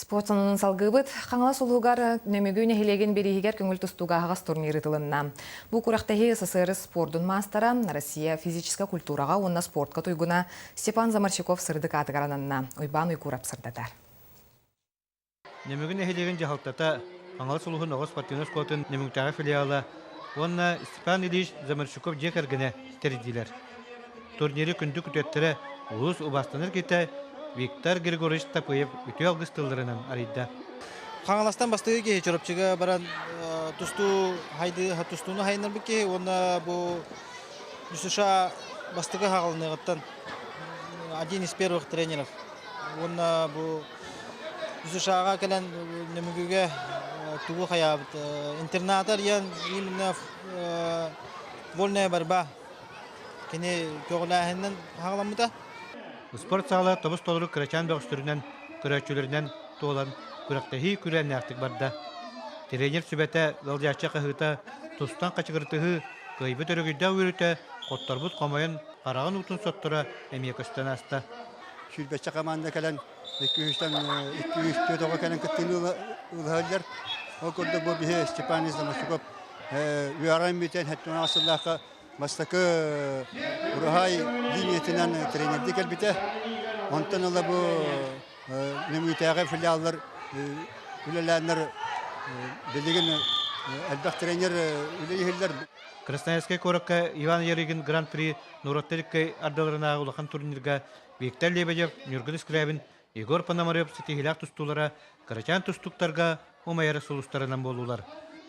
Спортын салгыбыт қаңла сұлуғар нөмігіне хелеген берігер көңіл тұстуға ағас турниры тылынна. Бұл күрақтахи СССР спордың мастера Россия физическа культураға онна спортқа туйгуна Степан Замарчиков сырды катыгарананна. Ойбан ойкурап сырдадар. Нөмігіне хелеген жағалтата қаңла сұлуғын оғы спортын спортын нөмігтағы филиалы онна Степан Ильич Замарчиков жекергіне тердилер. Турниры күнді күтеттірі ұлыс ұбастаныр кеті Виктор Григорьевич Тапыев үтө алгыстылдырынан арыйда. Қаңаластан бастығы ке чорапчыга баран тусту хайды тустуну хайнар бике онда бу Юсуша бастығы хагылныгыттан один из первых тренеров. Онда бу Юсушага келен немүгүгө тугу хаябыт интернатар ян именно вольная борьба. Кене көгләһеннән хагыламыта. Спорт сала тобус толыру кырачан бөкстөрүнөн, көрөчүлөрүнөн тоолан күрәктәһи күрәнне артык барда. Тренер сүбәтә галжача кыһыта тустан качыгыртыһы, кыйбы төрөгүдә үрүтә, котторбут комойын караган утун соттура эмиекөстөн аста. Сүбәтчә команда калан 200 тога калан кыттыны улһаллар. О көрдө бу бие Степан Замарчиков уярам битен хәттә асыллака Мастакы Урахай линиятынан тренерді келбіті. Онтан ала бұл немүйтәғі филиаллар үлеләнер білеген әлбәқ тренер үлейхілдер. Красноярский коракка Иван Ярыгин Гран-при Нуроттеликкай ардаларына улахан турнирга Виктор Лебедев, Нюргыл Исклябин, Егор Пономарев сетихилак тустулара, Карачан тустуктарга умайары сулустарынан болулар.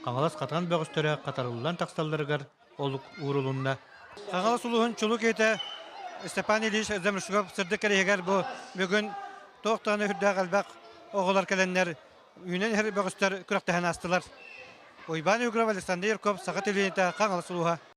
Қаңалас қатан бөғістері қатарылылан тақсталдарығар олық уырылуында. Қаңала сұлуғын чулук еті Степан Ильич Замарчиков сырды кәрегер бұл бүгін тоқтағаны хүрді қалбақ оғылар кәленлер үйінен әрі бөғістер күрақтағын астылар. Ойбан Югров Александр Ярков сақат елінеті қаңала сұлуға.